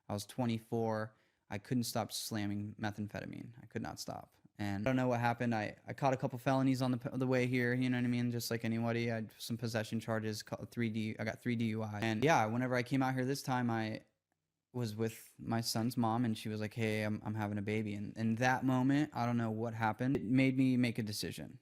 I was 24. I couldn't stop slamming methamphetamine. I could not stop. And I don't know what happened. I caught a couple felonies on the way here. You know what I mean? Just like anybody. I had some possession charges, 3D. I got 3 DUI. And yeah, whenever I came out here this time, I was with my son's mom, and she was like, hey, I'm having a baby. And in that moment, I don't know what happened. It made me make a decision.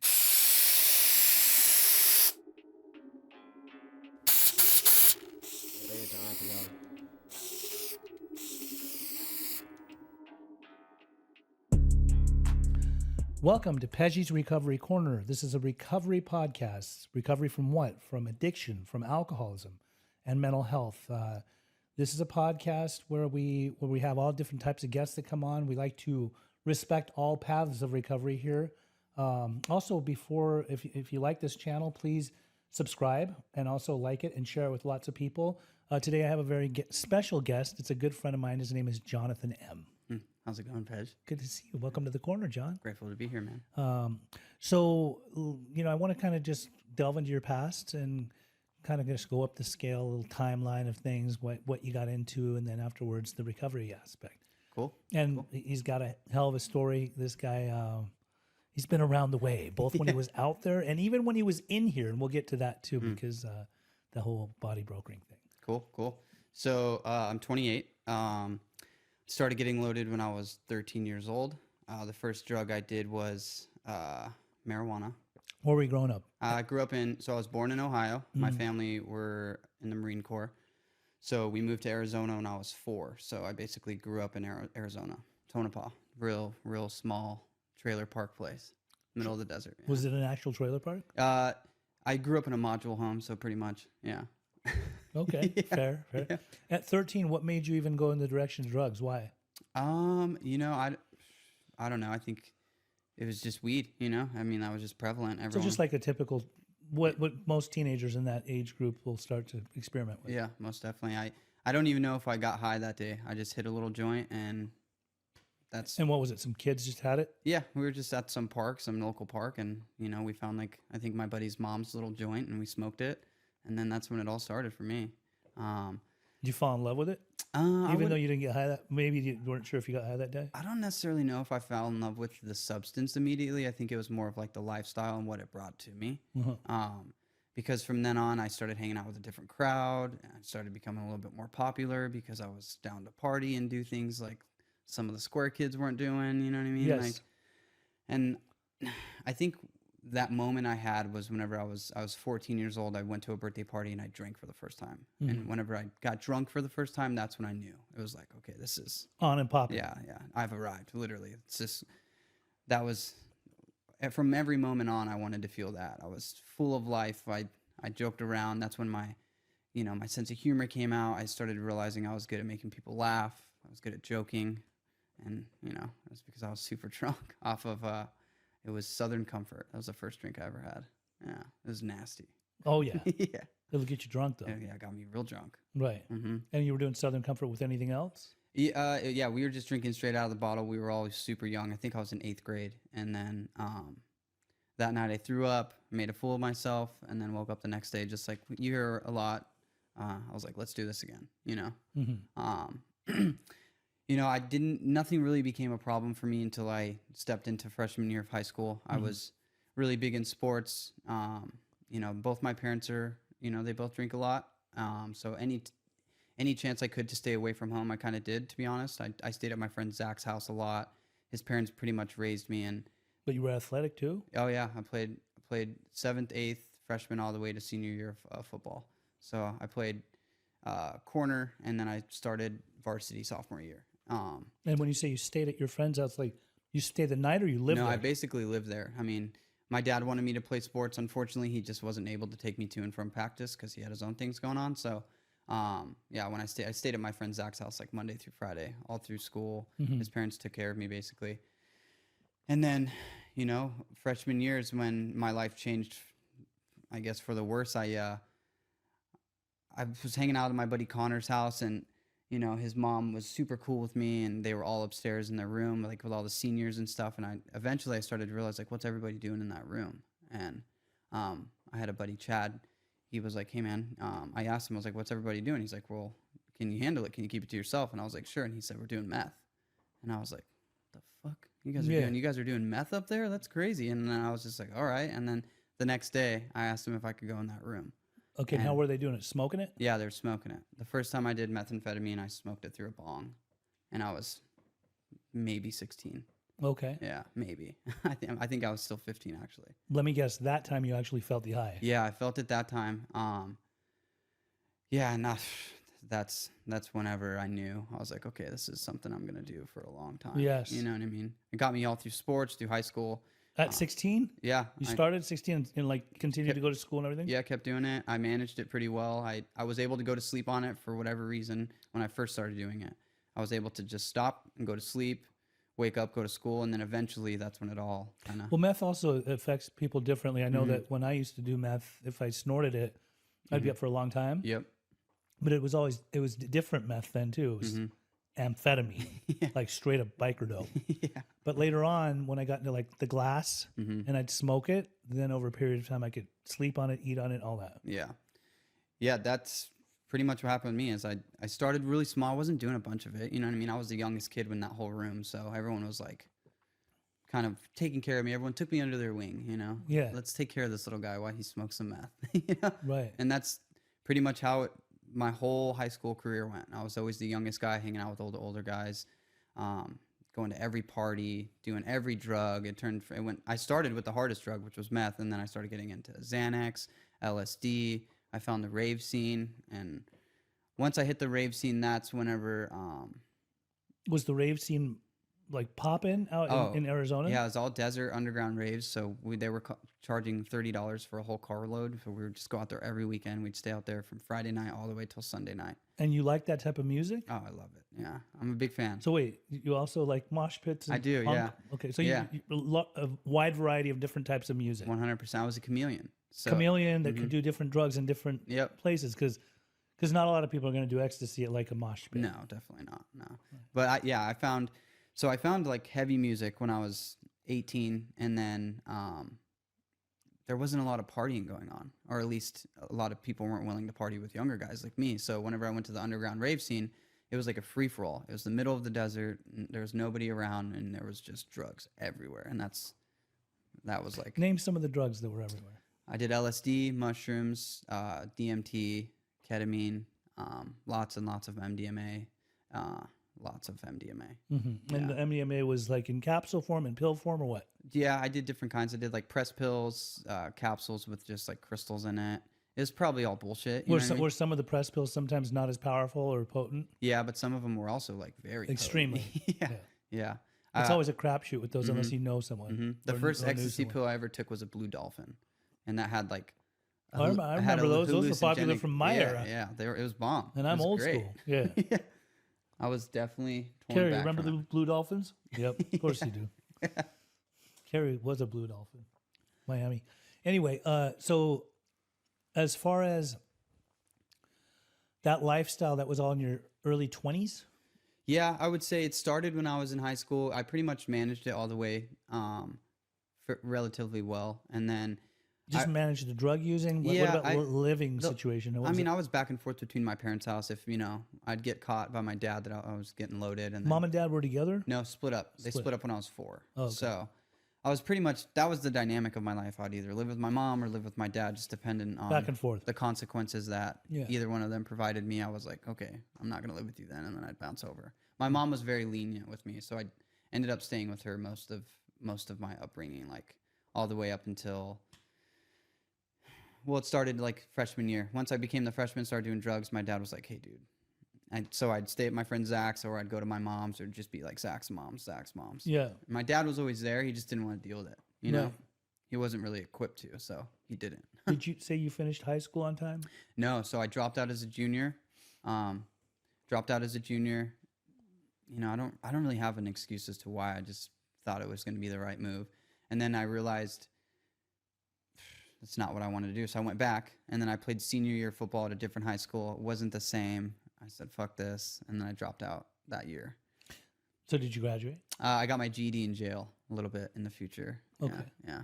Welcome to Peggy's Recovery Corner. This is a recovery podcast. Recovery from what? From addiction, from alcoholism, and mental health. This is a podcast where we have all different types of guests that come on. We like to respect all paths of recovery here. Also, if you like this channel, please subscribe and also like it and share it with lots of people. Today I have a very special guest. It's a good friend of mine. His name is Jonathan M. How's it going, Pej? Good to see you. Welcome to the corner, John. Grateful to be here, man. So, I want to kind of just delve into your past and kind of just go up the scale, a little timeline of things, what you got into, and then afterwards the recovery aspect. Cool. And he's got a hell of a story. This guy, he's been around the way, both when he was out there and even when he was in here. And we'll get to that too, because the whole body brokering thing. Cool. So I'm 28. Started getting loaded when I was 13 years old. The first drug I did was marijuana. Where were you growing up? I was born in Ohio. My family were in the Marine Corps. So we moved to Arizona when I was 4. So I basically grew up in Arizona, Tonopah, real small trailer park place, middle of the desert. Yeah. Was it an actual trailer park? I grew up in a module home, so pretty much, yeah. Okay, yeah. Fair. Yeah. At 13, what made you even go in the direction of drugs? Why? I don't know. I think it was just weed, I mean, that was just prevalent. So just like a typical, what most teenagers in that age group will start to experiment with. Yeah, most definitely. I don't even know if I got high that day. I just hit a little joint, and that's... And what was it? Some kids just had it? Yeah, we were just at some local park, and, we found, I think my buddy's mom's little joint, and we smoked it. And then that's when it all started for me. Did you fall in love with it? Even though you didn't get high maybe you weren't sure if you got high that day? I don't necessarily know if I fell in love with the substance immediately. I think it was more of like the lifestyle and what it brought to me. Because from then on, I started hanging out with a different crowd. And I started becoming a little bit more popular because I was down to party and do things like some of the square kids weren't doing, you know what I mean? Yes. And I think that moment I had was whenever I was 14 years old. I went to a birthday party and I drank for the first time. And whenever I got drunk for the first time, that's when I knew. It was like, okay, this is on and popping. Yeah, I've arrived. Literally, that was from every moment on. I wanted to feel that. I was full of life. I joked around. That's when my sense of humor came out. I started realizing I was good at making people laugh. I was good at joking, and it was because I was super drunk off of. It was Southern Comfort. That was the first drink I ever had. Yeah, it was nasty. Oh, yeah. Yeah. It'll get you drunk, though. Yeah, it got me real drunk. Right. And you were doing Southern Comfort with anything else? Yeah, we were just drinking straight out of the bottle. We were all super young. I think I was in 8th grade. And then that night I threw up, made a fool of myself, and then woke up the next day just like you hear a lot. I was like, let's do this again, nothing really became a problem for me until I stepped into freshman year of high school. I was really big in sports. Both my parents are, they both drink a lot. So any chance I could to stay away from home, I kind of did, to be honest. I stayed at my friend Zach's house a lot. His parents pretty much raised me. But you were athletic too? Oh yeah. I played 7th, 8th, freshman, all the way to senior year of football. So I played corner, and then I started varsity sophomore year. And when you say you stayed at your friend's house, like you stayed the night or you lived there? No, I basically lived there. I mean, my dad wanted me to play sports. Unfortunately, he just wasn't able to take me to and from practice because he had his own things going on. So, when I stayed at my friend Zach's house like Monday through Friday, all through school. His parents took care of me basically. And then, freshman year is when my life changed, I guess, for the worse. I was hanging out at my buddy Connor's house, and his mom was super cool with me, and they were all upstairs in their room, like with all the seniors and stuff. And I started to realize, like, what's everybody doing in that room? And I had a buddy, Chad. He was like, hey man, I asked him, I was like, what's everybody doing? He's like, well, can you handle it? Can you keep it to yourself? And I was like, sure. And he said, we're doing meth. And I was like, the fuck? You guys are doing meth up there? That's crazy. And then I was just like, all right. And then the next day I asked him if I could go in that room. Okay. And how were they doing it? Smoking it? Yeah, they were smoking it. The first time I did methamphetamine, I smoked it through a bong. And I was maybe 16. Okay. Yeah, maybe. I think I was still 15 actually. Let me guess. That time you actually felt the high. Yeah, I felt it that time. Yeah, and that's whenever I knew. I was like, okay, this is something I'm gonna do for a long time. Yes. You know what I mean? It got me all through sports, through high school. At 16? Yeah. You started at 16 and like continued to go to school and everything? Yeah, kept doing it. I managed it pretty well. I was able to go to sleep on it for whatever reason when I first started doing it. I was able to just stop and go to sleep, wake up, go to school, and then eventually that's when it all kind of... Well, meth also affects people differently. I know that when I used to do meth, if I snorted it, I'd be up for a long time. Yep. But it was different meth then too. It was amphetamine, like straight up biker dope. Yeah. But later on, when I got into like the glass and I'd smoke it, then over a period of time, I could sleep on it, eat on it, all that. Yeah. Yeah, that's pretty much what happened with me is I started really small. I wasn't doing a bunch of it. You know what I mean? I was the youngest kid in that whole room. So everyone was like kind of taking care of me. Everyone took me under their wing, you know? Yeah. Let's take care of this little guy while he smokes some meth. You know? Right. And that's pretty much how my whole high school career went. I was always the youngest guy hanging out with all the older guys, going to every party, doing every drug. I started with the hardest drug, which was meth, and then I started getting into Xanax, LSD. I found the rave scene, and once I hit the rave scene, that's whenever... Was the rave scene like popping out in Arizona? Yeah, it was all desert underground raves. So they were charging $30 for a whole carload. So we would just go out there every weekend. We'd stay out there from Friday night all the way till Sunday night. And you like that type of music? Oh, I love it. Yeah, I'm a big fan. So wait, you also like mosh pits? And I do, punk? yeah. Okay, so Yeah. a wide variety of different types of music. 100%. I was a chameleon. So, Chameleon that could do different drugs in different Yep. places because not a lot of people are going to do ecstasy at like a mosh pit. No, definitely not. No. But I found like heavy music when I was 18, and then there wasn't a lot of partying going on, or at least a lot of people weren't willing to party with younger guys like me. So whenever I went to the underground rave scene, it was like a free for all. It was the middle of the desert, and there was nobody around, and there was just drugs everywhere. And that was like... Name some of the drugs that were everywhere. I did LSD, mushrooms, DMT, ketamine, lots and lots of MDMA, lots of MDMA. Mm-hmm. And the MDMA was like in capsule form, in pill form, or what? Yeah, I did different kinds. I did like press pills, capsules with just like crystals in it. It was probably all bullshit. Were some of the press pills sometimes not as powerful or potent? Yeah, but some of them were also like very extremely. Yeah. It's always a crapshoot with those unless you know someone. Mm-hmm. The first ecstasy pill I ever took was a Blue Dolphin, and that had like... I remember those. Those were popular from my era. Yeah, it was bomb. And I'm old great. school. Yeah. I was definitely torn Carrie, back remember from the Blue Dolphins? Yep, of course you do. Carrie was a Blue Dolphin. Miami. Anyway, so as far as that lifestyle that was all in your early 20s? Yeah, I would say it started when I was in high school. I pretty much managed it all the way relatively well. And then... Just manage the drug using? What about living situation? I mean, I was back and forth between my parents' house. If, I'd get caught by my dad that I was getting loaded. And Mom and dad were together? No, split up. They split up when I was 4. Oh, okay. So I was pretty much, that was the dynamic of my life. I'd either live with my mom or live with my dad, just dependent on back and forth. The consequences that either one of them provided me. I was like, okay, I'm not going to live with you then. And then I'd bounce over. My mom was very lenient with me. So I ended up staying with her most of my upbringing, like all the way up until... Well, it started like freshman year. Once I became the freshman, started doing drugs, my dad was like, hey, dude. And so I'd stay at my friend Zach's, or I'd go to my mom's, or just be like Zach's mom's. Yeah. My dad was always there. He just didn't want to deal with it. You know? He wasn't really equipped to, so he didn't. Did you say you finished high school on time? No, so I dropped out as a junior. I don't really have an excuse as to why. I just thought it was going to be the right move. And then I realized... that's not what I wanted to do. So I went back, and then I played senior year football at a different high school. It wasn't the same. I said, fuck this. And then I dropped out that year. So did you graduate? I got my GED in jail a little bit in the future. Okay. Yeah.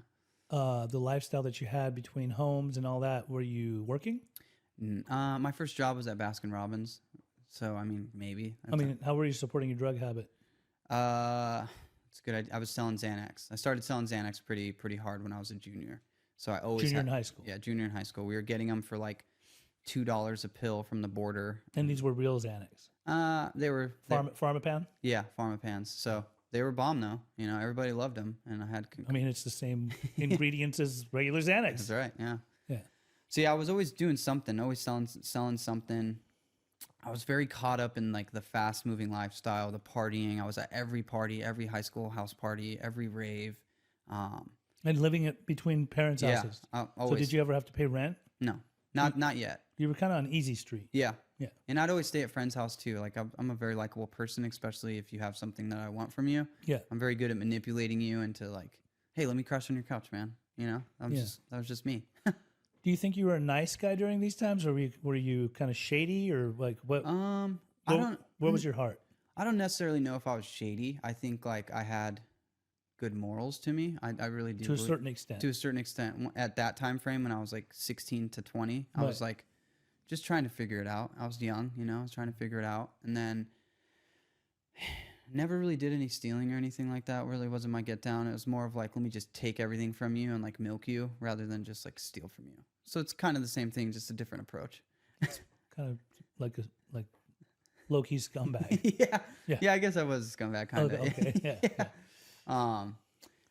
The lifestyle that you had between homes and all that, were you working? My first job was at Baskin Robbins. So, I mean, maybe. I mean, how were you supporting your drug habit? It's good. I was selling Xanax. I started selling Xanax pretty hard when I was a junior. So I always Junior in high school. Yeah, junior in high school. We were getting them for like $2 a pill from the border. And these were real Xanax. They were Pharmapan? Yeah, Pharmapans. So they were bomb though. You know, everybody loved them, and I had. I mean, it's the same ingredients as regular Xanax. That's right. Yeah. Yeah. So yeah, I was always doing something, always selling something. I was very caught up in like the fast moving lifestyle, the partying. I was at every party, every high school house party, every rave. And living it between parents' houses. So Always. did you ever have to pay rent? No, not yet. You were kind of on easy street. Yeah. Yeah. And I'd always stay at friends' house too. Like I'm a very likable person, especially if you have something that I want from you. Yeah. I'm very good at manipulating you into like, hey, let me crash on your couch, man. You know, that was just me. Do you think you were a nice guy during these times, or were you kind of shady, or like what? Where was your heart? I don't necessarily know if I was shady. I think like I had good morals to me. I really do. To a certain extent. To a certain extent. At that time frame when I was like 16 to 20, I was like just trying to figure it out. I was young, you know, I was trying to figure it out. And then never really did any stealing or anything like that. Really wasn't my get down. It was more of like, let me just take everything from you and like milk you rather than just like steal from you. So it's kind of the same thing, just a different approach. Kind of like low-key scumbag. Yeah, I guess I was a scumbag kind of. Okay. Yeah.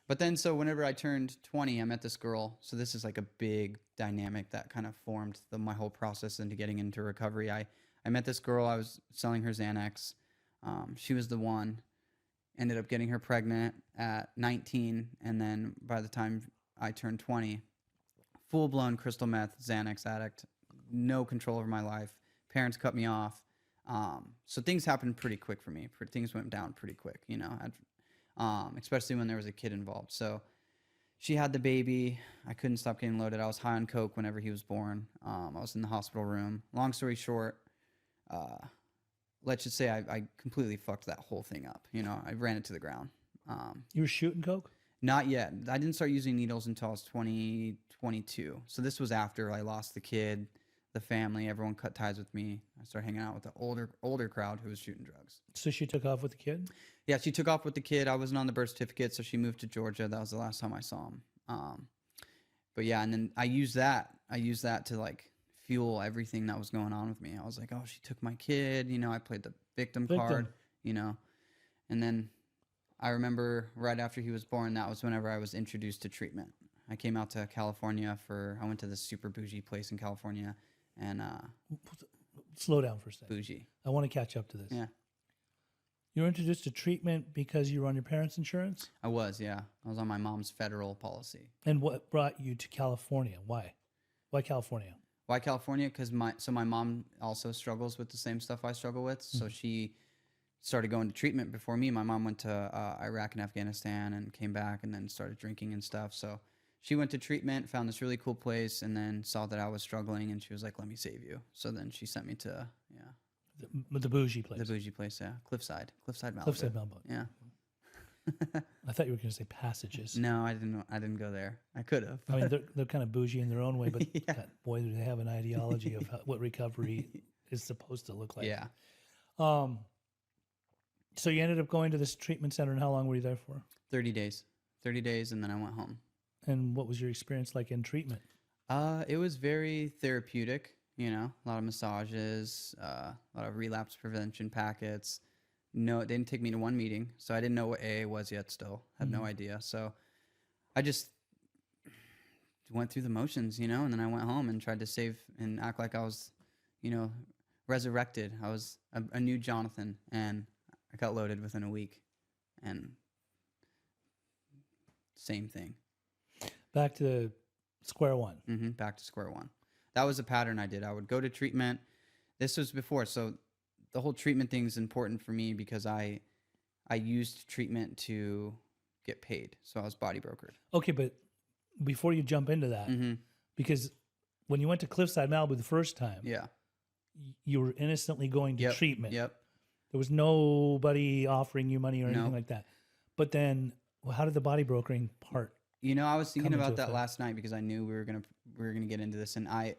But then so whenever I turned 20, I met this girl. So this is like a big dynamic that kind of formed my whole process into getting into recovery. I met this girl. I was selling her Xanax. She was the one. Ended up getting her pregnant at 19, and then by the time I turned 20, full-blown crystal meth Xanax addict, no control over my life. Parents cut me off. So things happened pretty quick for me. Things went down pretty quick, you know, especially when there was a kid involved. So she had the baby. I couldn't stop getting loaded. I was high on coke whenever he was born. I was in the hospital room. Long story short, let's just say I completely fucked that whole thing up. You know, I ran it to the ground. You were shooting coke? Not yet. I didn't start using needles until I was 22. So this was after I lost the kid, the family, everyone cut ties with me. I started hanging out with the older crowd who was shooting drugs. So she took off with the kid? Yeah, she took off with the kid. I wasn't on the birth certificate, so she moved to Georgia. That was the last time I saw him. But yeah, and then I used that to like fuel everything that was going on with me. I was like, oh, she took my kid. You know, I played the victim card, you know. And then I remember right after he was born, that was whenever I was introduced to treatment. I came out to California I went to this super bougie place in California, and slow down for a second. Bougie. I want to catch up to this. Yeah. You were introduced to treatment because you were on your parents' insurance? I was, yeah. I was on my mom's federal policy. And what brought you to California? Why? Why California? Why California? Because my mom also struggles with the same stuff I struggle with. So she started going to treatment before me. My mom went to Iraq and Afghanistan and came back and then started drinking and stuff. So she went to treatment, found this really cool place, and then saw that I was struggling, and she was like, let me save you. So then she sent me to, The bougie place. the bougie place, yeah. Cliffside Malibu. Cliffside Malibu. Yeah. I thought you were going to say Passages. No, I didn't go there. I could have. I mean, they're kind of bougie in their own way, but Yeah. God, boy, do they have an ideology of what recovery is supposed to look like. Yeah. So you ended up going to this treatment center, and how long were you there for? 30 days. 30 days, and then I went home. And what was your experience like in treatment? It was very therapeutic, you know, a lot of massages, a lot of relapse prevention packets. No, it didn't take me to one meeting, so I didn't know what AA was yet still. Had no idea. So I just went through the motions, you know, and then I went home and tried to save and act like I was, you know, resurrected. I was a new Jonathan, and I got loaded within a week, and same thing. Back to square one. Back to square one. That was a pattern I did. I would go to treatment. This was before, so the whole treatment thing is important for me because I used treatment to get paid. So I was body brokered. Okay, but before you jump into that, because when you went to Cliffside Malibu the first time, Yeah. you were innocently going to treatment. Yep. There was nobody offering you money or anything Nope. like that. But then, well, how did the body brokering part? You know, I was thinking come into about that effect? last night because I knew we were gonna get into this, and I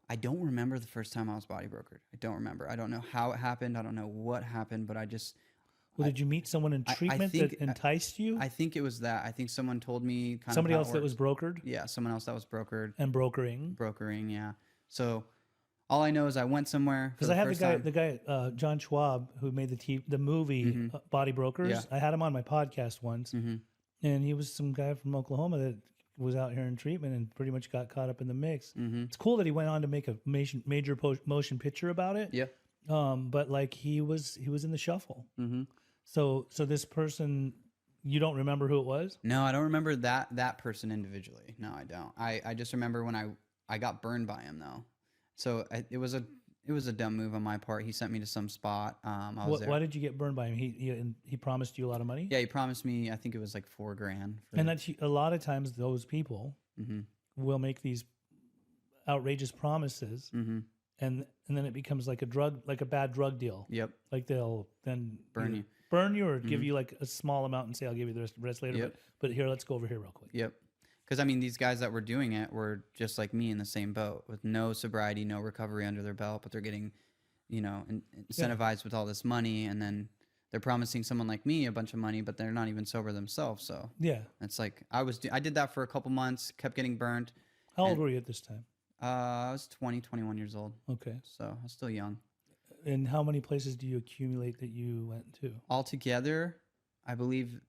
I don't remember the first time I was body brokered. I don't remember. I don't know how it happened. I don't know what happened, but Well, did you meet someone in treatment that enticed you? I think it was that. I think someone told me kind Somebody of how else it that was worked. brokered Yeah, someone else that was brokered. and brokering. Brokering, yeah. So all I know is I went somewhere for Because the I had first time. the guy John Schwab, who made the movie Body Brokers. Yeah. I had him on my podcast once, and he was some guy from Oklahoma that was out here in treatment and pretty much got caught up in the mix. It's cool that he went on to make a major motion picture about it. Yeah. But like he was in the shuffle. So this person, you don't remember who it was? No, I don't remember that person individually. No, I don't. I just remember when I got burned by him though. So it was a dumb move on my part. He sent me to some spot. I was there. Why did you get burned by him? He promised you a lot of money? Yeah, he promised me. I think it was like $4,000. And that's a lot of times those people will make these outrageous promises, and then it becomes like a bad drug deal. Yep. Like they'll then Burn you or give you like a small amount and say I'll give you the rest later. Yep. But here, let's go over here real quick. Yep. Because I mean, these guys that were doing it were just like me in the same boat with no sobriety, no recovery under their belt, but they're getting, incentivized with all this money, and then they're promising someone like me a bunch of money, but they're not even sober themselves. So yeah, it's like I did that for a couple months, kept getting burnt. How old were you at this time? I was 21 years old. Okay. So I was still young. And how many places do you accumulate that you went to? Altogether, I believe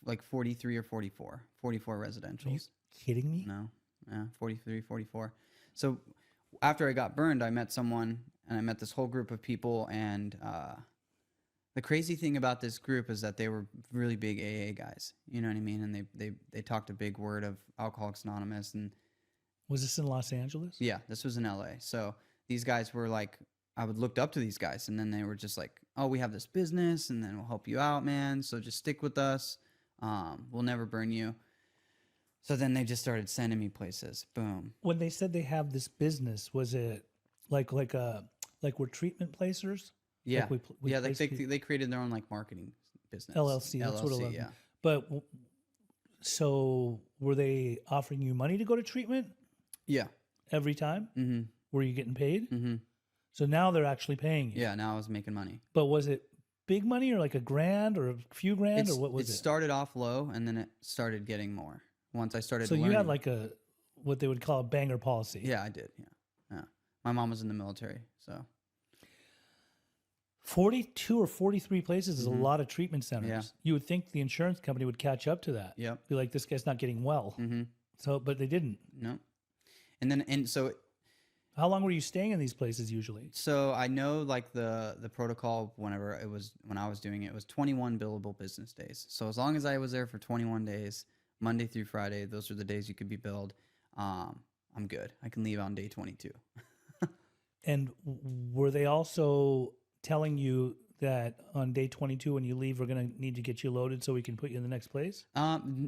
like 43 or 44 residentials. Are you kidding me? No. Yeah, 43, 44. So after I got burned, I met someone, and I met this whole group of people, and the crazy thing about this group is that they were really big AA guys. You know what I mean? And they talked a big word of Alcoholics Anonymous. And was this in Los Angeles? yeah, this was in LA. So these guys were like, I would looked up to these guys, and then they were just like, oh, we have this business, and then we'll help you out, man. So just stick with us. We'll never burn you. So then they just started sending me places. Boom. When they said they have this business, was it like we're treatment placers? Yeah. Like They created their own like marketing business. LLC. That's what it was. Yeah. But so were they offering you money to go to treatment? Yeah. Every time? Mm-hmm. Were you getting paid? Mm-hmm. So now they're actually paying you. Yeah. Now I was making money. But was it big money or like $1,000 or a few grand or what was it? It started off low, and then it started getting more once I started. So learning. you had like what they would call a banger policy. Yeah, I did. Yeah. My mom was in the military, so 42 or 43 places is a lot of treatment centers. Yeah. You would think the insurance company would catch up to that. Yep. Be like, this guy's not getting well. Mm-hmm. So, but they didn't. No. And so how long were you staying in these places usually? So I know like the protocol when I was doing it was 21 billable business days. So as long as I was there for 21 days, Monday through Friday, those are the days you could be billed. I'm good. I can leave on day 22. And were they also telling you that on day 22 when you leave, we're going to need to get you loaded so we can put you in the next place?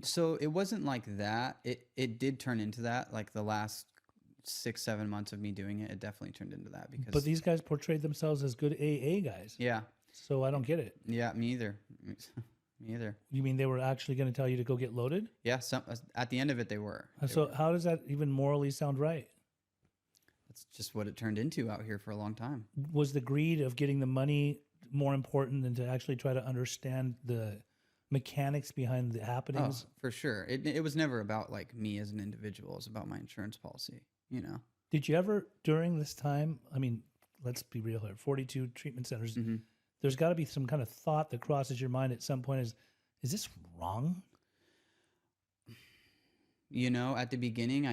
So it wasn't like that. It did turn into that. Like the last 6-7 months of me doing it, it definitely turned into that because. But these guys portrayed themselves as good AA guys. Yeah. So I don't get it. Yeah, me either. Me either. You mean they were actually going to tell you to go get loaded? Yeah. At the end of it, they were. How does that even morally sound right? That's just what it turned into out here for a long time. Was the greed of getting the money more important than to actually try to understand the mechanics behind the happenings? Oh, for sure. It was never about like me as an individual. It was about my insurance policy, you know? Did you ever, during this time, I mean, let's be real here, 42 treatment centers, there's got to be some kind of thought that crosses your mind at some point is this wrong? You know, at the beginning,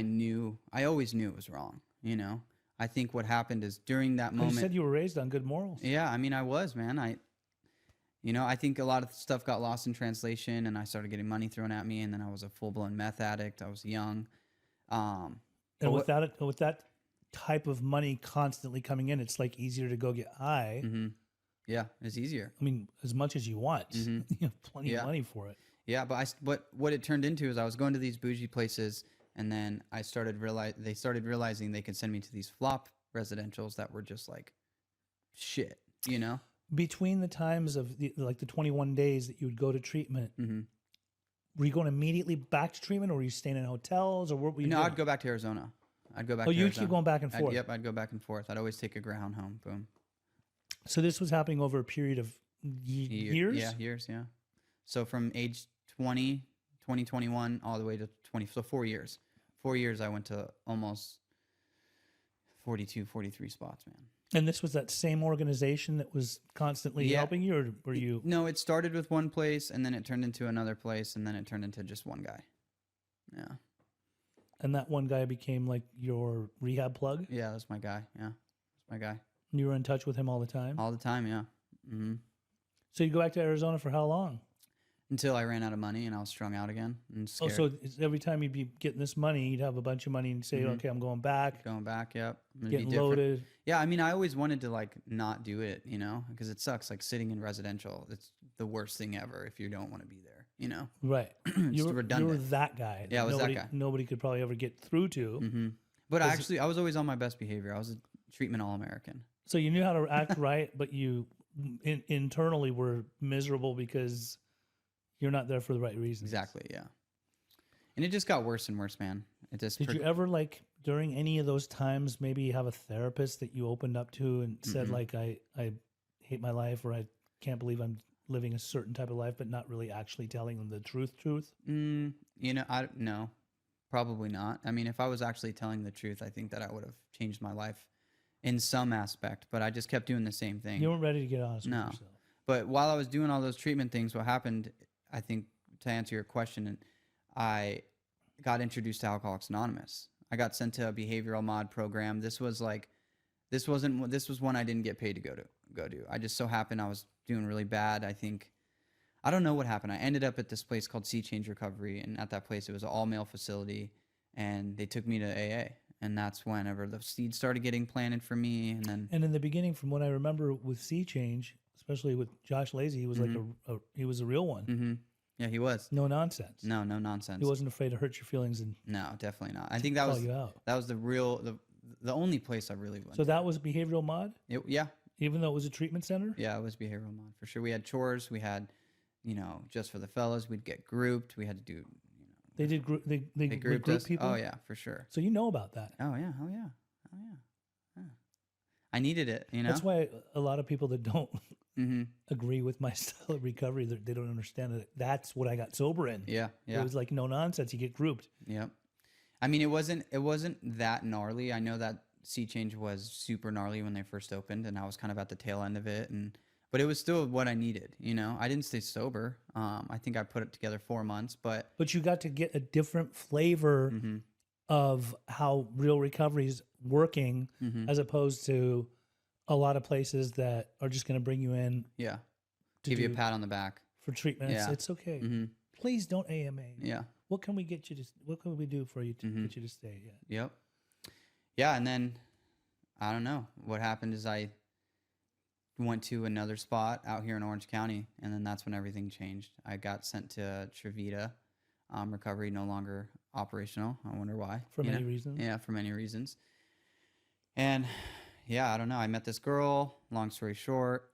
I always knew it was wrong, you know? I think what happened is during that moment. You said you were raised on good morals. Yeah, I mean, I was, man. I think a lot of stuff got lost in translation, and I started getting money thrown at me, and then I was a full-blown meth addict. I was young. And with that type of money constantly coming in, it's like easier to go get high. Mm-hmm. Yeah, it's easier. I mean, as much as you want. You have plenty of money for it. Yeah, but what it turned into is I was going to these bougie places, and then they started realizing they could send me to these flop residentials that were just like shit, you know? Between the times of the 21 days that you would go to treatment, were you going immediately back to treatment, or were you staying in hotels, or what were you doing? I'd go back to Arizona. I'd go back Oh, to you Arizona. keep going back and forth. Yep, I'd go back and forth. I'd always take a Greyhound home. Boom. So this was happening over a period of years? Yeah, years, yeah. So from age 20, 21, all the way to 20. So 4 years. 4 years I went to almost 42, 43 spots, man. And this was that same organization that was constantly helping you, or were you? No, it started with one place, and then it turned into another place, and then it turned into just one guy. Yeah. And that one guy became like your rehab plug? Yeah, that's my guy. Yeah, that's my guy. You were in touch with him all the time? All the time, yeah. Mm-hmm. So you go back to Arizona for how long? Until I ran out of money and I was strung out again and scared. Oh, so every time you'd be getting this money, you'd have a bunch of money and say, okay, I'm going back. Going back, yep. Getting loaded. Yeah, I mean, I always wanted to like not do it, you know, because it sucks. Like sitting in residential, it's the worst thing ever if you don't want to be there, you know? Right. It's redundant. You were that guy. Yeah, I was that guy. Nobody could probably ever get through to. Mm-hmm. But I was always on my best behavior. I was a treatment All-American. So you knew how to act right, but you internally were miserable because you're not there for the right reasons. Exactly, yeah. And it just got worse and worse, man. It just Did you ever, like, during any of those times, maybe have a therapist that you opened up to and said, like, I hate my life, or I can't believe I'm living a certain type of life, but not really actually telling them the truth? You know, no, probably not. I mean, if I was actually telling the truth, I think that I would have changed my life in some aspect, but I just kept doing the same thing. You weren't ready to get honest with yourself. But while I was doing all those treatment things, what happened, I think, to answer your question, I got introduced to Alcoholics Anonymous. I got sent to a behavioral mod program. This was one I didn't get paid to go to. I just so happened I was doing really bad. I don't know what happened. I ended up at this place called Sea Change Recovery, and at that place it was an all-male facility, and they took me to AA. And that's whenever the seeds started getting planted for me. And in the beginning, from what I remember with Sea Change, especially with Josh Lazy, he was like he was a real one. Mm-hmm. Yeah, he was. No nonsense. No nonsense. He wasn't afraid to hurt your feelings and no, definitely not. I think that was the only place I really went. So that was behavioral mod? Yeah. Even though it was a treatment center? Yeah, it was behavioral mod for sure. We had chores. We had, just for the fellas, we'd get grouped. We had to do. They did they grouped us. People? Oh yeah, for sure. So you know about that. Oh yeah. I needed it, That's why a lot of people that don't agree with my style of recovery, they don't understand it. That's what I got sober in. Yeah. It was like no nonsense. You get grouped. Yep. I mean, it wasn't that gnarly. I know that Sea Change was super gnarly when they first opened, and I was kind of at the tail end of it, but it was still what I needed. I didn't stay sober. I think I put it together 4 months, but you got to get a different flavor of how real recovery is working, as opposed to a lot of places that are just going to bring you in. Yeah, give you a pat on the back for treatment. Yeah. It's okay. Please don't AMA. Yeah. What can we get you to? What can we do for you to get you to stay? Yeah. Yep. Yeah, and then I don't know what happened. Is I went to another spot out here in Orange County, and then that's when everything changed. I got sent to Trevita. Recovery no longer operational. I wonder why. For many reasons. Yeah, for many reasons. And yeah, I don't know. I met this girl. Long story short,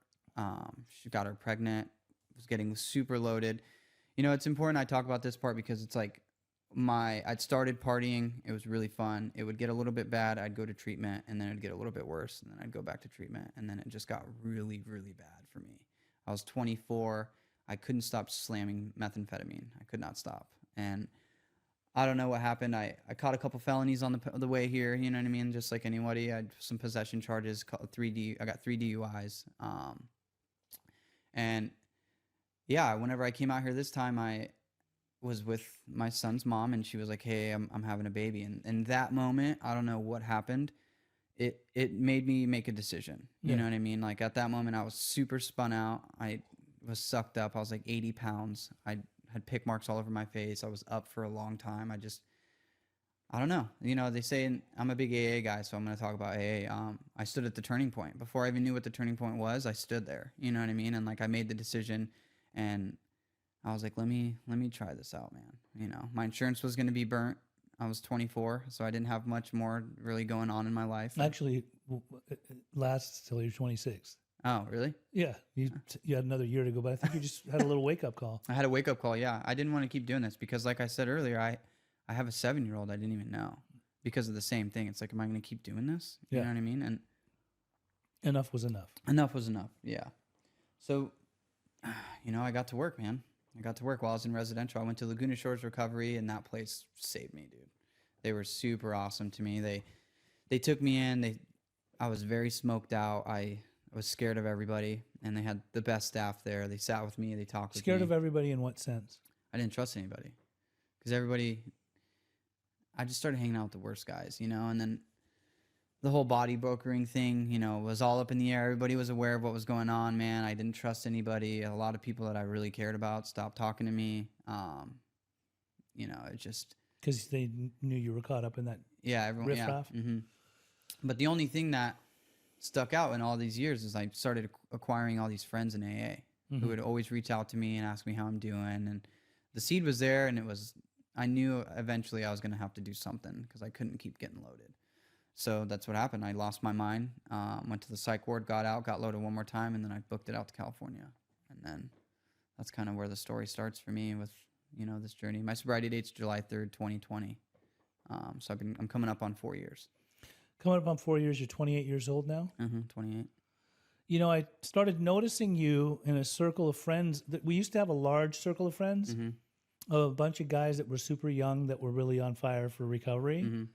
she got her pregnant. Was getting super loaded. It's important I talk about this part because it's like I'd started partying. It was really fun. It would get a little bit bad. I'd go to treatment, and then it'd get a little bit worse, and then I'd go back to treatment, and then it just got really, really bad for me. I was 24. I couldn't stop slamming methamphetamine. I could not stop. And I don't know what happened. I caught a couple felonies on the way here. You know what I mean? Just like anybody. I had some possession charges. I got 3 DUIs. And yeah, whenever I came out here this time, I was with my son's mom, and she was like, "Hey, I'm having a baby." And in that moment, I don't know what happened. It made me make a decision. You know what I mean? Like at that moment, I was super spun out. I was sucked up. I was like 80 pounds. I had pick marks all over my face. I was up for a long time. I don't know. They say I'm a big AA guy, so I'm going to talk about AA. I stood at the turning point. Before I even knew what the turning point was, I stood there. You know what I mean? And like I made the decision, and I was like, let me try this out, man. My insurance was going to be burnt. I was 24, so I didn't have much more really going on in my life. Actually, it lasts till you're 26. Oh, really? Yeah. You had another year to go, but I think you just had a little wake-up call. I had a wake-up call, yeah. I didn't want to keep doing this because, like I said earlier, I have a 7-year-old I didn't even know. because of the same thing. It's like, am I going to keep doing this? You Yeah. know what I mean? And Enough was enough. enough was enough. Yeah. So, I got to work, man. I got to work while I was in residential. I went to Laguna Shores Recovery, and that place saved me, dude. They were super awesome to me. They took me in. I was very smoked out. I was scared of everybody, and they had the best staff there. They sat with me. They talked with me. Scared of everybody in what sense? I didn't trust anybody because I just started hanging out with the worst guys, and then the whole body brokering thing, was all up in the air. Everybody was aware of what was going on, man. I didn't trust anybody. A lot of people that I really cared about stopped talking to me. It just... Because they knew you were caught up in that riffraff? Yeah. Mm-hmm. But the only thing that stuck out in all these years is I started acquiring all these friends in AA who would always reach out to me and ask me how I'm doing. And the seed was there, and I knew eventually I was going to have to do something because I couldn't keep getting loaded. So that's what happened. I lost my mind, went to the psych ward, got out, got loaded one more time, and then I booked it out to California. And then that's kind of where the story starts for me with, this journey. My sobriety date's July 3rd, 2020. So I'm coming up on 4 years. Coming up on 4 years, you're 28 years old now? 28. I started noticing you in a circle of friends. We used to have a large circle of friends, a bunch of guys that were super young that were really on fire for recovery.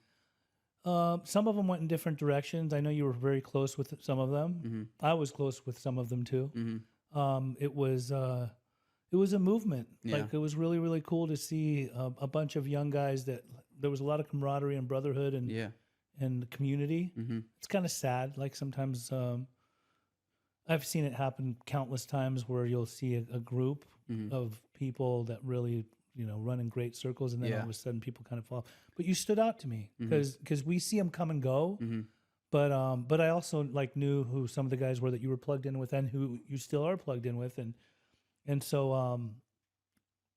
Some of them went in different directions. I know you were very close with some of them. I was close with some of them too. It was a movement. Yeah. Like, it was really, really cool to see a bunch of young guys that there was a lot of camaraderie and brotherhood and community. It's kind of sad. Like, sometimes I've seen it happen countless times where you'll see a group of people that really, run in great circles, and then all of a sudden people kind of fall. But you stood out to me because we see them come and go. But I also knew who some of the guys were that you were plugged in with and who you still are plugged in with. And so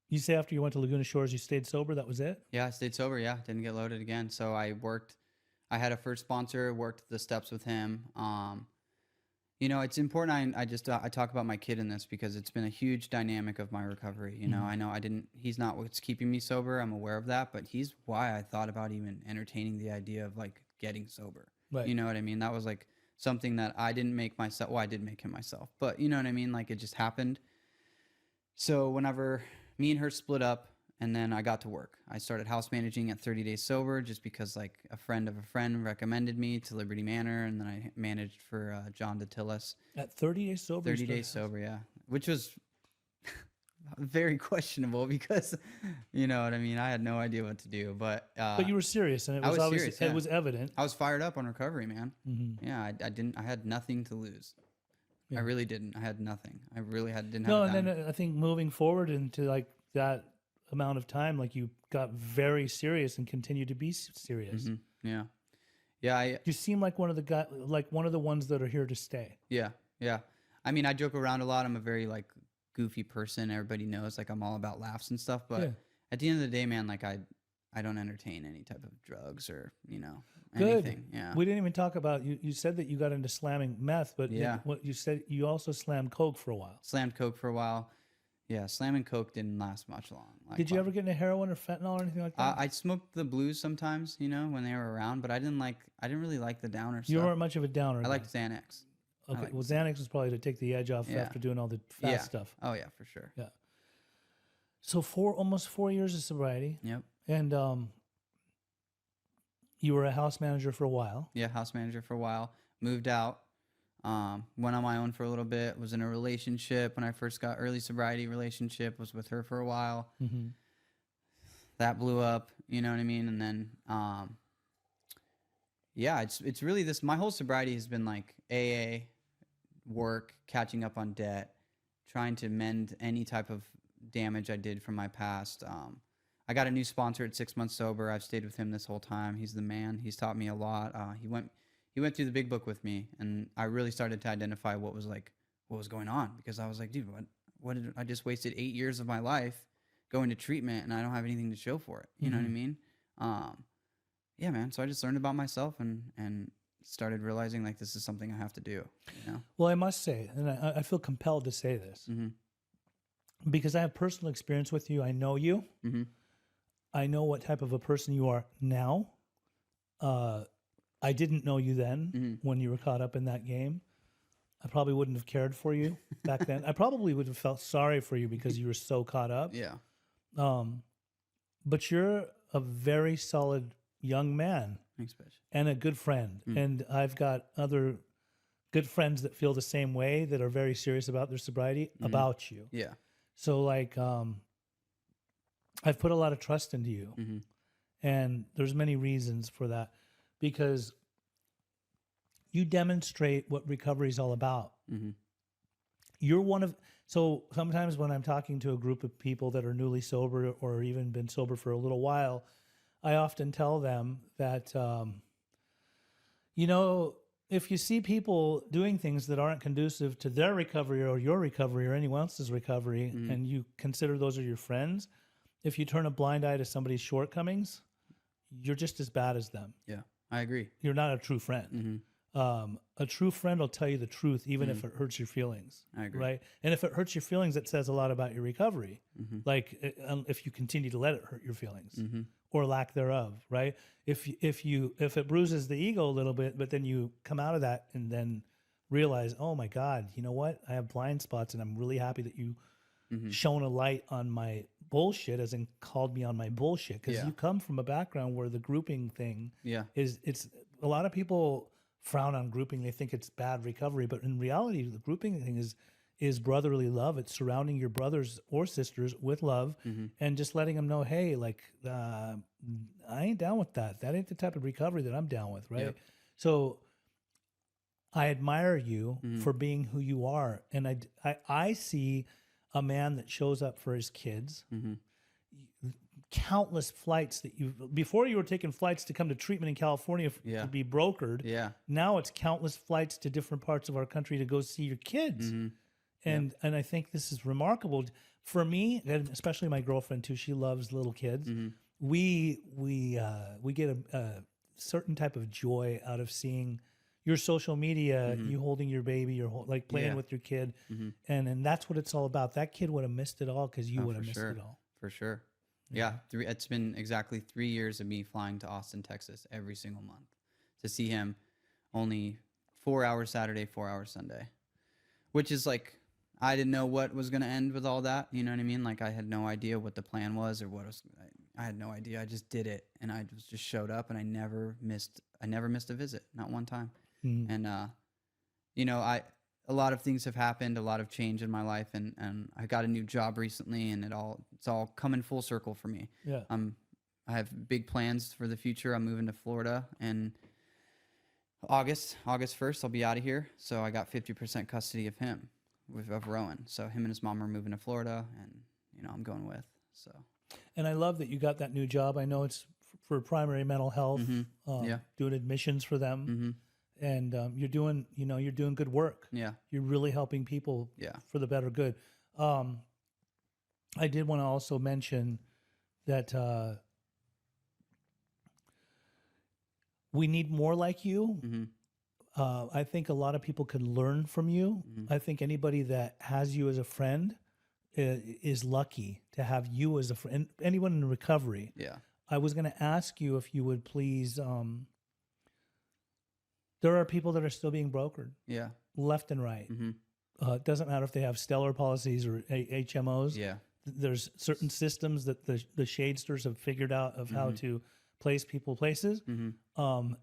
you say after you went to Laguna Shores, you stayed sober. That was it? Yeah, I stayed sober. Yeah, didn't get loaded again. So I had a first sponsor, worked the steps with him. It's important. I talk about my kid in this because it's been a huge dynamic of my recovery. I know he's not what's keeping me sober. I'm aware of that, but he's why I thought about even entertaining the idea of getting sober. Right. You know what I mean? That was something that I didn't make myself. Well, I did make him myself, but you know what I mean? It just happened. So whenever me and her split up, and then I got to work, I started house managing at 30 Days Sober just because a friend of a friend recommended me to Liberty Manor, and then I managed for John DeTillis. At 30 Days Sober? 30 Days Sober, yeah. Which was very questionable because, you know what I mean? I had no idea what to do, but you were serious, and it was obviously serious, it was evident. I was fired up on recovery, man. Yeah, I had nothing to lose. Yeah. I really didn't. I had nothing. I really didn't have. No, and then I think moving forward into that amount of time, you got very serious and continued to be serious. Yeah, yeah. You seem like one of the ones that are here to stay. Yeah, yeah. I mean, I joke around a lot. I'm a very goofy person. Everybody knows I'm all about laughs and stuff. But at the end of the day, man, I don't entertain any type of drugs or anything. Yeah. We didn't even talk about you said that you got into slamming meth, but what you said, you also slammed coke for a while. Slammed coke for a while. Yeah, slamming coke didn't last much long. Did you ever get into heroin or fentanyl or anything like that? I smoked the blues sometimes, when they were around, but I didn't really like the downer stuff. You weren't much of a downer. I liked Xanax. Okay, well, Xanax was probably to take the edge off after doing all the fast stuff. Oh yeah, for sure. Yeah. So almost 4 years of sobriety. Yep. And you were a house manager for a while. Yeah, house manager for a while. Moved out. Went on my own for a little bit. Was in a relationship when I first got early sobriety relationship. Was with her for a while. That blew up. You know what I mean? And then, it's really this. My whole sobriety has been AA, work, catching up on debt, trying to mend any type of damage I did from my past. I got a new sponsor at 6 months sober. I've stayed with him this whole time. He's the man. He's taught me a lot. He went through the big book with me, and I really started to identify what was going on, because I was like, dude, what did I just wasted 8 years of my life going to treatment, and I don't have anything to show for it. You know what I mean? Yeah, man. So I just learned about myself and started realizing this is something I have to do. Well, I must say, and I feel compelled to say this, because I have personal experience with you. I know you. I know what type of a person you are now. I didn't know you then when you were caught up in that game. I probably wouldn't have cared for you back then. I probably would have felt sorry for you because you were so caught up. Yeah. But you're a very solid young man Thanks, bitch. and a good friend. And I've got other good friends that feel the same way, that are very serious about their sobriety, about you. Yeah. So like, I've put a lot of trust into you, and there's many reasons for that, because you demonstrate what recovery is all about. You're one of, so sometimes when I'm talking to a group of people that are newly sober or even been sober for a little while, I often tell them that, you know, if you see people doing things that aren't conducive to their recovery or your recovery or anyone else's recovery, and you consider those are your friends, if you turn a blind eye to somebody's shortcomings, you're just as bad as them. Yeah. I agree. You're not a true friend. A true friend will tell you the truth, even if it hurts your feelings. I agree. Right? And if it hurts your feelings, it says a lot about your recovery. Like if you continue to let it hurt your feelings or lack thereof, right? If it bruises the ego a little bit, but then you come out of that and then realize, oh my God, you know what? I have blind spots, and I'm really happy that you shone a light on my bullshit, as in called me on my bullshit. Because you come from a background where the grouping thing is, it's a lot of people frown on grouping. They think it's bad recovery, but in reality, the grouping thing is brotherly love. It's surrounding your brothers or sisters with love, and just letting them know, hey, like, I ain't down with that. That ain't the type of recovery that I'm down with, right? So I admire you for being who you are, and I see a man that shows up for his kids. Countless flights that before you were taking flights to come to treatment in California to be brokered. Now it's countless flights to different parts of our country to go see your kids. And I think this is remarkable for me, and especially my girlfriend too. She loves little kids. We get a certain type of joy out of seeing your social media, you holding your baby, like playing with your kid, and that's what it's all about. That kid would have missed it all because you would have missed it all. For sure. Yeah, it's been exactly 3 years of me flying to Austin, Texas every single month to see him. Only 4 hours Saturday, 4 hours Sunday, which is like, I didn't know what was going to end with all that. You know what I mean? Like, I had no idea what the plan was or what was. I had no idea. I just did it, and I just showed up, and I never missed a visit, not one time. And you know, a lot of things have happened, a lot of change in my life, and I got a new job recently, and it's all coming full circle for me. I have big plans for the future. I'm moving to Florida, and August 1st, I'll be out of here. So I got 50% custody of him, of Rowan. So him and his mom are moving to Florida, and you know, I'm going with. So. And I love that you got that new job. I know it's for primary mental health, doing admissions for them. And you're doing good work. You're really helping people for the better good. I did want to also mention that we need more like you. I think a lot of people could learn from you. I think anybody that has you as a friend is lucky to have you as a friend. Anyone in recovery. I was going to ask you if you would please... there are people that are still being brokered, left and right. It doesn't matter if they have stellar policies or HMOs. There's certain systems that the shadesters have figured out of how to place people places.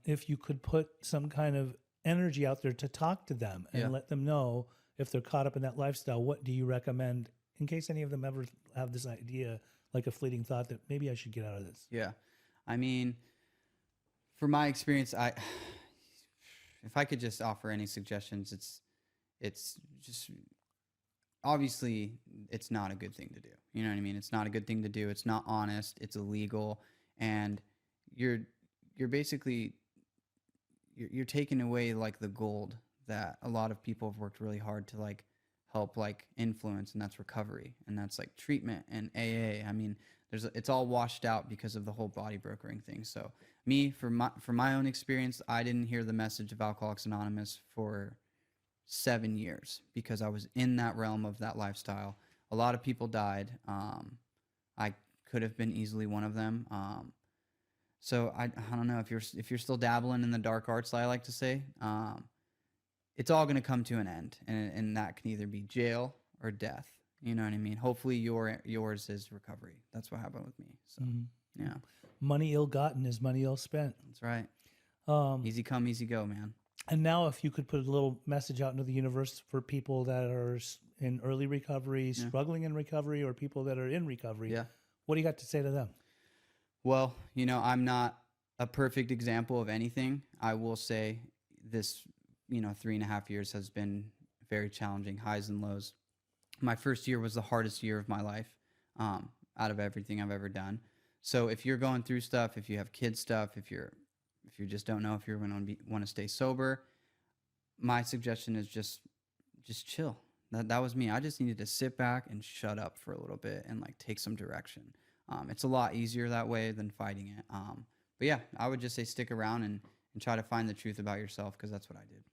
If you could put some kind of energy out there to talk to them and let them know if they're caught up in that lifestyle, what do you recommend in case any of them ever have this idea, like a fleeting thought that maybe I should get out of this? I mean, from my experience, if I could just offer any suggestions, it's just, obviously it's not a good thing to do. You know what I mean? It's not a good thing to do. It's not honest. It's illegal. And you're basically, you're taking away like the gold that a lot of people have worked really hard to like help like influence, and that's recovery, and that's like treatment and AA. I mean, it's all washed out because of the whole body brokering thing. So me, for my own experience, I didn't hear the message of Alcoholics Anonymous for 7 years because I was in that realm of that lifestyle. A lot of people died. I could have been easily one of them. So I don't know if you're still dabbling in the dark arts, I like to say, it's all going to come to an end, and that can either be jail or death. You know what I mean? Hopefully yours is recovery. That's what happened with me. So yeah, Money ill gotten is money ill spent. that's right. Easy come, easy go, man. And now, if you could put a little message out into the universe for people that are in early recovery, struggling in recovery, or people that are in recovery, what do you got to say to them? Well, I'm not a perfect example of anything. I will say this, 3.5 years has been very challenging, highs and lows. My first year was the hardest year of my life, out of everything I've ever done. So if you're going through stuff, if you have kid stuff, if you just don't know if you're going to want to stay sober, my suggestion is just chill. That was me. I just needed to sit back and shut up for a little bit and take some direction. It's a lot easier that way than fighting it. But yeah, I would just say stick around and try to find the truth about yourself, because that's what I did.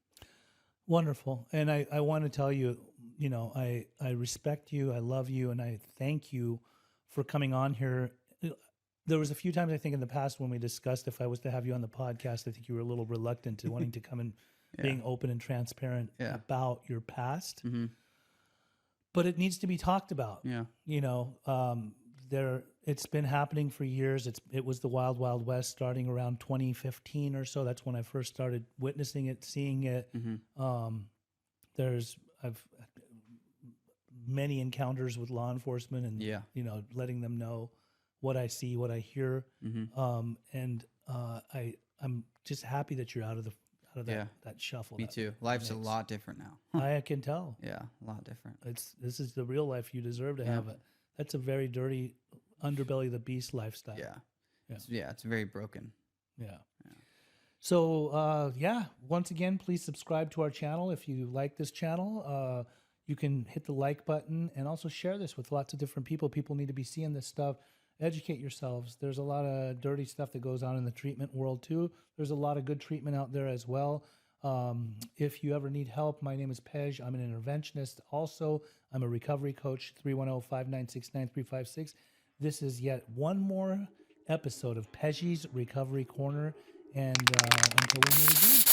Wonderful. And I want to tell you, I respect you, I love you, and I thank you for coming on here. There was a few times, I think, in the past when we discussed if I was to have you on the podcast, I think you were a little reluctant to wanting to come and being open and transparent about your past. Mm-hmm. But it needs to be talked about. Yeah. It's been happening for years. It was the wild, wild west starting around 2015 or so. That's when I first started witnessing it, seeing it. Mm-hmm. I've many encounters with law enforcement and, letting them know what I see, what I hear. Mm-hmm. I'm just happy that you're out of that shuffle. Me too. Life's a lot different now. I can tell. Yeah, a lot different. This is the real life you deserve to have it. That's a very dirty underbelly of the beast lifestyle. Yeah. It's very broken. Yeah. So, once again, please subscribe to our channel. If you like this channel, you can hit the like button and also share this with lots of different people. People need to be seeing this stuff. Educate yourselves. There's a lot of dirty stuff that goes on in the treatment world too. There's a lot of good treatment out there as well. If you ever need help, my name is Pej. I'm an interventionist. Also, I'm a recovery coach, 310-596-9356. This is yet one more episode of Pej's Recovery Corner. And until we meet again.